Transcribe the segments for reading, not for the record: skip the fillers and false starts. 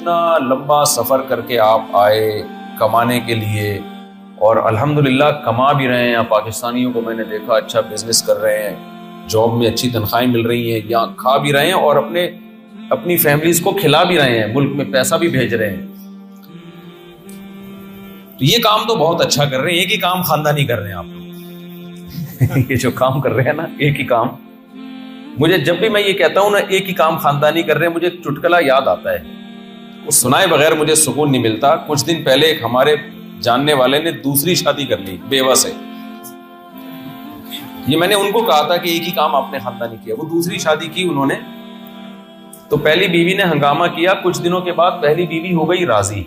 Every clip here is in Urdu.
اتنا لمبا سفر کر کے آپ آئے کمانے کے لیے، اور الحمدللہ کما بھی رہے ہیں. پاکستانیوں کو میں نے دیکھا اچھا بزنس کر رہے ہیں، جاب میں اچھی تنخواہیں مل رہی ہیں، یہاں کھا بھی رہے ہیں اور اپنی فیملیز کو کھلا بھی رہے ہیں، ملک میں پیسہ بھی بھیج رہے ہیں. تو یہ کام تو بہت اچھا کر رہے ہیں. ایک ہی کام خاندانی کر رہے ہیں آپ لوگ. یہ جو کام کر رہے ہیں نا، ایک ہی کام. مجھے جب بھی میں یہ کہتا ہوں نا ایک ہی کام خاندانی کر رہے ہیں، مجھے ایک چٹکلا یاد آتا ہے. وہ سنائے بغیر مجھے سکون نہیں ملتا. کچھ دن پہلے ایک ہمارے جاننے والے نے دوسری شادی کر لی بیوہ سے. یہ میں نے ان کو کہا تھا کہ ایک ہی کام آپ نے خاندانی کیا. وہ دوسری شادی کی انہوں نے، تو پہلی بیوی نے ہنگامہ کیا. کچھ دنوں کے بعد پہلی بیوی ہو گئی راضی.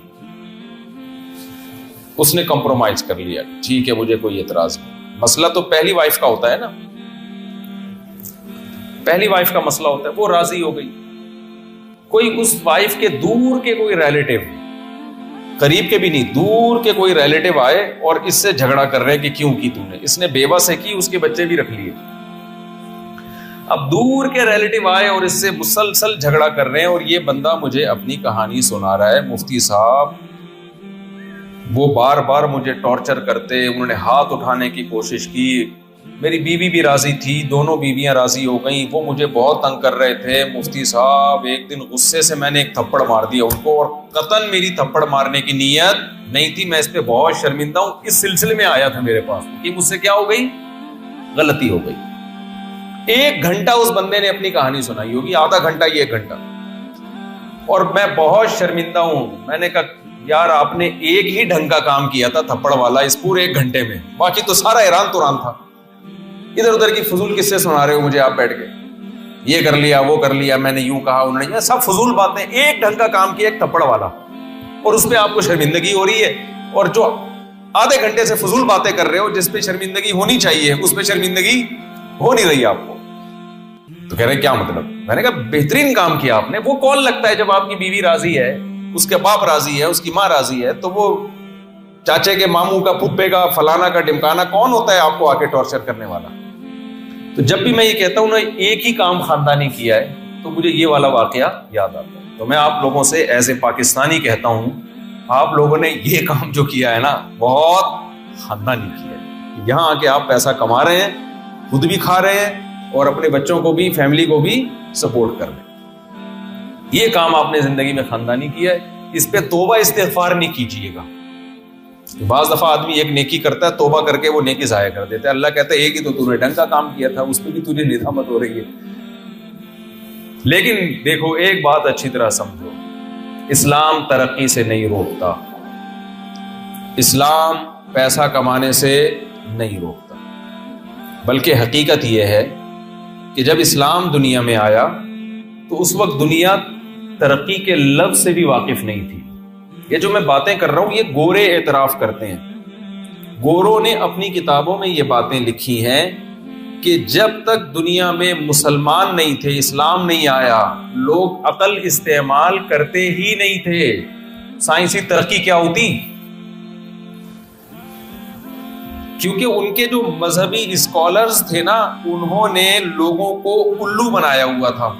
اس نے کمپرومائز کر لیا، ٹھیک ہے مجھے کوئی اعتراض نہیں. مسئلہ تو پہلی وائف کا ہوتا ہے نا، پہلی وائف کا مسئلہ ہوتا ہے. وہ راضی ہو گئی. کوئی اس وائف کے دور کے کوئی ریلیٹیو، قریب کے بھی نہیں، دور کے کوئی ریلیٹیو آئے اور اس سے جھگڑا کر رہے کہ کیوں کی تم نے. اس نے بیوہ سے کی، اس کے بچے بھی رکھ لیے. اب دور کے ریلیٹیو آئے اور اس سے مسلسل جھگڑا کر رہے ہیں، اور یہ بندہ مجھے اپنی کہانی سنا رہا ہے. مفتی صاحب وہ بار بار مجھے ٹارچر کرتے، انہوں نے ہاتھ اٹھانے کی کوشش کی. میری بیوی بھی راضی تھی، دونوں بیویاں راضی ہو گئیں. وہ مجھے بہت تنگ کر رہے تھے. مفتی صاحب ایک دن غصے سے میں نے ایک تھپڑ مار دیا ان کو، اور قطعاً میری تھپڑ مارنے کی نیت نہیں تھی. میں اس پہ بہت شرمندہ ہوں. اس سلسلے میں آیا تھا میرے پاس کہ مجھ سے کیا ہو گئی، غلطی ہو گئی. 1 گھنٹہ اس بندے نے اپنی کہانی سنائی ہوگی، آدھا گھنٹہ 1 گھنٹہ. اور میں بہت شرمندہ ہوں. میں نے کہا یار آپ نے ایک ہی ڈھنگ کا کام کیا تھا تھپڑ والا اس پورے 1 گھنٹے میں، باقی تو سارا ایران توران تھا. ادھر ادھر کی فضول قصے سنا رہے ہو مجھے آپ بیٹھ کے، یہ کر لیا وہ کر لیا، میں نے یوں کہا انہوں نے، یہ سب فضول باتیں. 1 ڈھنگ کا کام کیا ایک تھپڑ والا، اور اس پہ آپ کو شرمندگی ہو رہی ہے. اور جو آدھے گھنٹے سے فضول باتیں کر رہے ہو جس پہ شرمندگی ہونی چاہیے اس پہ شرمندگی ہو نہیں رہی آپ کو. تو کہہ رہے کیا مطلب؟ میں نے کہا بہترین کام کیا آپ نے. وہ کون لگتا ہے جب آپ کی بیوی راضی ہے، اس کے باپ راضی ہے، اس کی ماں راضی ہے، تو وہ چاچے کے ماموں کا پھپھے کا فلانا کا ڈمکانا کون ہوتا ہے آپ کو آ کے ٹارچر کرنے والا؟ تو جب بھی میں یہ کہتا ہوں نا ایک ہی کام خاندانی کیا ہے، تو مجھے یہ والا واقعہ یاد آتا ہے. تو میں آپ لوگوں سے ایز اے پاکستانی کہتا ہوں، آپ لوگوں نے یہ کام جو کیا ہے نا بہت خاندانی کیا ہے. یہاں آ کے آپ پیسہ کما رہے ہیں، خود بھی کھا رہے ہیں اور اپنے بچوں کو بھی، فیملی کو بھی سپورٹ کر رہے ہیں. یہ کام آپ نے زندگی میں خاندانی کیا ہے. اس پہ توبہ استغفار نہیں کیجیے گا. بعض دفعہ آدمی ایک نیکی کرتا ہے، توبہ کر کے وہ نیکی ضائع کر دیتا ہے. اللہ کہتا ہے ایک ہی تو نے ڈنگ کا کام کیا تھا، اس پہ بھی تجھے ندامت ہو رہی ہے. لیکن دیکھو ایک بات اچھی طرح سمجھو، اسلام ترقی سے نہیں روکتا، اسلام پیسہ کمانے سے نہیں روکتا. بلکہ حقیقت یہ ہے کہ جب اسلام دنیا میں آیا تو اس وقت دنیا ترقی کے لفظ سے بھی واقف نہیں تھی. یہ جو میں باتیں کر رہا ہوں یہ گورے اعتراف کرتے ہیں. گوروں نے اپنی کتابوں میں یہ باتیں لکھی ہیں کہ جب تک دنیا میں مسلمان نہیں تھے، اسلام نہیں آیا، لوگ عقل استعمال کرتے ہی نہیں تھے. سائنسی ترقی کیا ہوتی؟ کیونکہ ان کے جو مذہبی اسکالرز تھے نا، انہوں نے لوگوں کو الو بنایا ہوا تھا.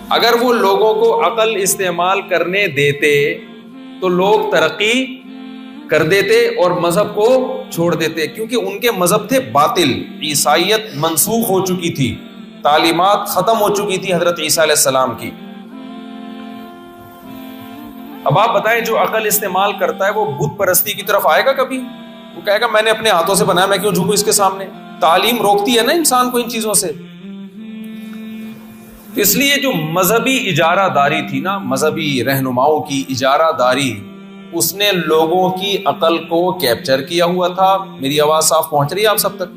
اگر وہ لوگوں کو عقل استعمال کرنے دیتے تو لوگ ترقی کر دیتے اور مذہب کو چھوڑ دیتے. کیونکہ ان کے مذہب تھے باطل، عیسائیت منسوخ ہو چکی تھی، تعلیمات ختم ہو چکی تھی حضرت عیسیٰ علیہ السلام کی. اب آپ بتائیں جو عقل استعمال کرتا ہے وہ بت پرستی کی طرف آئے گا کبھی؟ وہ کہے گا میں نے اپنے ہاتھوں سے بنایا، میں کیوں جھکوں اس کے سامنے؟ تعلیم روکتی ہے نا انسان کو ان چیزوں سے. اس لیے جو مذہبی اجارہ داری تھی نا، مذہبی رہنماؤں کی اجارہ داری، اس نے لوگوں کی عقل کو کیپچر کیا ہوا تھا. میری آواز صاف پہنچ رہی ہے آپ سب تک؟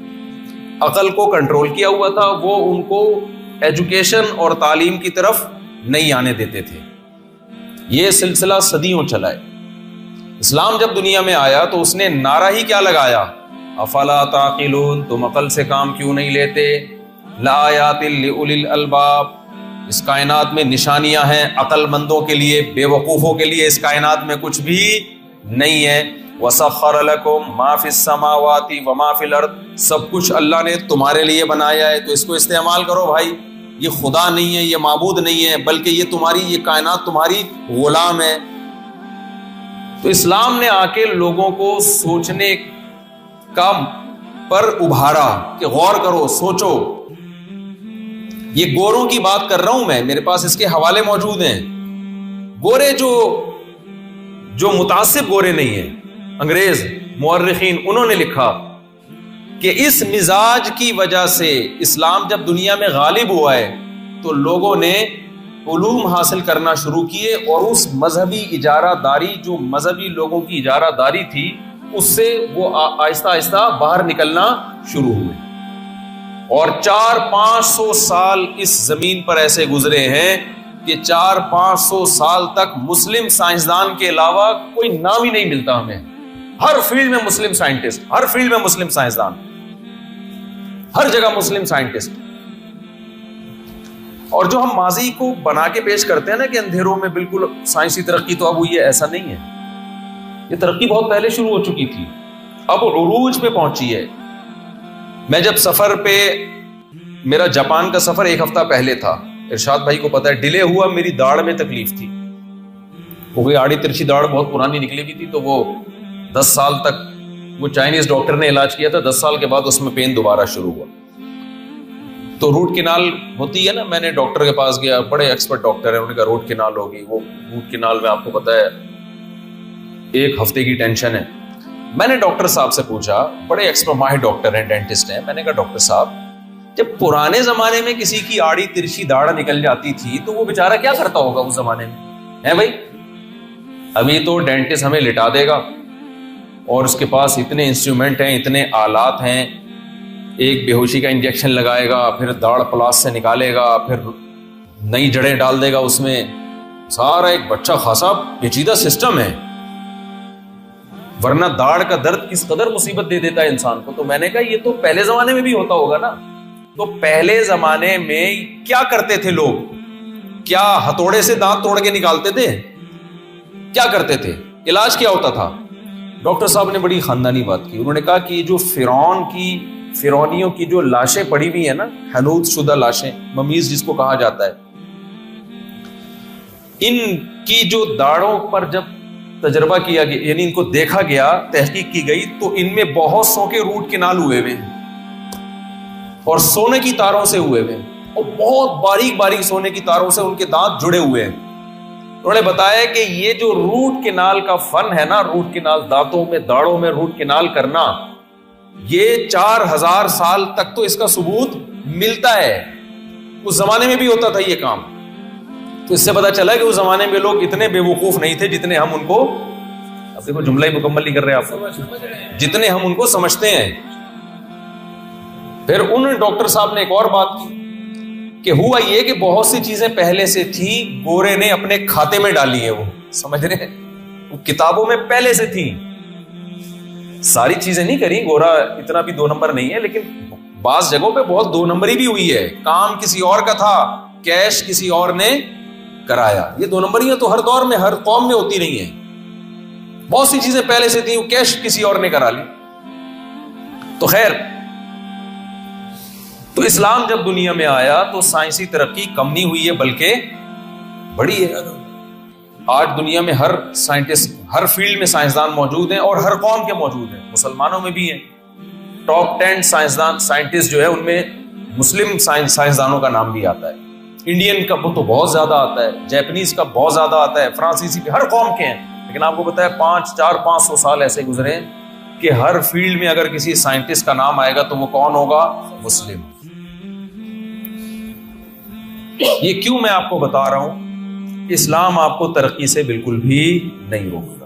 عقل کو کنٹرول کیا ہوا تھا. وہ ان کو ایجوکیشن اور تعلیم کی طرف نہیں آنے دیتے تھے. یہ سلسلہ صدیوں چلا ہے. اسلام جب دنیا میں آیا تو اس نے نعرہ ہی کیا لگایا؟ افلا تعقلون، تم عقل سے کام کیوں نہیں لیتے؟ لآیات لأولی الالباب، اس کائنات میں نشانیاں ہیں عقل مندوں کے لیے، بے وقوفوں کے لیے اس کائنات میں کچھ بھی نہیں ہے. وَسَخَّرَ لَكُم مَا فِي السَّمَاوَاتِ وَمَا فِي الْأَرْضِ، سب کچھ اللہ نے تمہارے لیے بنایا ہے، تو اس کو استعمال کرو بھائی. یہ خدا نہیں ہے، یہ معبود نہیں ہے، بلکہ یہ کائنات تمہاری غلام ہے. تو اسلام نے آ کے لوگوں کو سوچنے کا پر ابھارا کہ غور کرو، سوچو. یہ گوروں کی بات کر رہا ہوں میں، میرے پاس اس کے حوالے موجود ہیں. گورے جو متعصب گورے نہیں ہیں، انگریز مورخین انہوں نے لکھا کہ اس مزاج کی وجہ سے اسلام جب دنیا میں غالب ہوا ہے تو لوگوں نے علوم حاصل کرنا شروع کیے، اور اس مذہبی اجارہ داری جو مذہبی لوگوں کی اجارہ داری تھی اس سے وہ آہستہ آہستہ باہر نکلنا شروع ہوئے. اور 400-500 سال اس زمین پر ایسے گزرے ہیں کہ 400-500 سال تک مسلم سائنسدان کے علاوہ کوئی نام ہی نہیں ملتا ہمیں. ہر فیلڈ میں مسلم سائنٹسٹ، ہر فیلڈ میں مسلم سائنسدان، ہر جگہ مسلم سائنٹسٹ. اور جو ہم ماضی کو بنا کے پیش کرتے ہیں نا کہ اندھیروں میں بالکل سائنسی ترقی تو اب ہوئی ہے، ایسا نہیں ہے. یہ ترقی بہت پہلے شروع ہو چکی تھی، اب عروج پہ پہنچی ہے. میں جب سفر پہ، میرا جاپان کا سفر 1 ہفتہ پہلے تھا، ارشاد بھائی کو پتا ہے ڈیلے ہوا، میری داڑھ میں تکلیف تھی. وہ کوئی آڑی ترچھی داڑھ بہت پرانی نکلی ہوئی تھی، تو وہ 10 سال تک وہ چائنیز ڈاکٹر نے علاج کیا تھا. 10 سال کے بعد اس میں پین دوبارہ شروع ہوا. تو روٹ کنال ہوتی ہے نا، میں نے ڈاکٹر کے پاس گیا، بڑے ایکسپرٹ ڈاکٹر ہیں، انہوں نے کہا روٹ کنال ہوگی. وہ روٹ کنال میں آپ کو پتا ہے 1 ہفتے کی ٹینشن ہے. میں نے ڈاکٹر صاحب سے پوچھا، بڑے ایکسپرٹ ماہر ڈاکٹر ہیں، ڈینٹسٹ ہیں. میں نے کہا ڈاکٹر صاحب، جب پرانے زمانے میں کسی کی آڑی ترچھی داڑھ نکل جاتی تھی تو وہ بیچارہ کیا کرتا ہوگا اس زمانے میں؟ ہے بھائی، ابھی تو ڈینٹسٹ ہمیں لٹا دے گا اور اس کے پاس اتنے انسٹرومنٹ ہیں، اتنے آلات ہیں، ایک بے ہوشی کا انجیکشن لگائے گا، پھر داڑھ پلاس سے نکالے گا، پھر نئی جڑیں ڈال دے گا اس میں. سارا ایک بچہ خاصا پیچیدہ سسٹم ہے. ورنہ داڑھ کا درد کس قدر مصیبت دے دیتا ہے انسان کو. تو میں نے کہا یہ تو پہلے زمانے میں بھی ہوتا ہوگا نا. تو پہلے زمانے میں کیا کرتے تھے لوگ؟ کیا ہتھوڑے سے دانت توڑ کے نکالتے تھے؟ کیا کرتے تھے؟ علاج کیا ہوتا تھا؟ ڈاکٹر صاحب نے بڑی خاندانی بات کی. انہوں نے کہا کہ جو فرعونیوں کی جو لاشیں پڑی ہوئی ہیں نا، حنوط شدہ لاشیں، ممیز جس کو کہا جاتا ہے، ان کی جو داڑھوں پر جب تجربہ کیا گیا، یعنی ان کو دیکھا گیا، تحقیق کی گئی، تو ان میں بہت سو کے روٹ کنال ہوئے ہوئے ہیں اور سونے کی تاروں سے ہوئے ہوئے ہیں، اور بہت باریک باریک سونے کی تاروں سے ان کے دانت جڑے ہوئے ہیں. انہوں نے بتایا کہ یہ جو روٹ کنال کا فن ہے نا، روٹ کنال دانتوں میں، داڑھوں میں روٹ کنال کرنا، یہ 4000 سال تک تو اس کا ثبوت ملتا ہے. اس زمانے میں بھی ہوتا تھا یہ کام. تو اس سے پتا چلا کہ اس زمانے میں لوگ اتنے بے وقوف نہیں تھے جتنے ہم ان کو، اب دیکھو جملہ ہی مکمل نہیں کر رہے آپ، جتنے ہم ان کو سمجھتے ہیں. پھر ان ڈاکٹر صاحب نے ایک اور بات کی کہ ہوا یہ کہ بہت سی چیزیں پہلے سے تھی، گورے نے اپنے کھاتے میں ڈالی ہیں. وہ سمجھ رہے ہیں، وہ کتابوں میں پہلے سے تھی. ساری چیزیں نہیں کری، گورا اتنا بھی 2 نمبر نہیں ہے، لیکن بعض جگہوں پہ بہت 2 نمبری بھی ہوئی ہے. کام کسی اور کا تھا، کیش کسی اور نے کرایا. یہ 2 نمبریاں تو ہر دور میں، ہر قوم میں ہوتی نہیں ہیں. بہت سی چیزیں پہلے سے تھیں، وہ کیش کسی اور نے کرا لی. تو خیر، تو اسلام جب دنیا میں آیا تو سائنسی ترقی کم نہیں ہوئی ہے بلکہ بڑی ہے. آج دنیا میں ہر سائنٹسٹ، ہر فیلڈ میں سائنسدان موجود ہیں، اور ہر قوم کے موجود ہیں. مسلمانوں میں بھی ہیں. ٹاپ 10 سائنٹسٹ جو ہے ان میں مسلم سائنسدانوں کا نام بھی آتا ہے. انڈین کا تو بہت زیادہ آتا ہے، جیپنیز کا بہت زیادہ آتا ہے، فرانسیسی بھی، ہر قوم کے ہیں. لیکن آپ کو بتایا 500 سال ایسے گزرے ہیں کہ ہر فیلڈ میں اگر کسی سائنٹسٹ کا نام آئے گا تو وہ کون ہوگا؟ مسلم. یہ کیوں میں آپ کو بتا رہا ہوں؟ اسلام آپ کو ترقی سے بالکل بھی نہیں روکتا.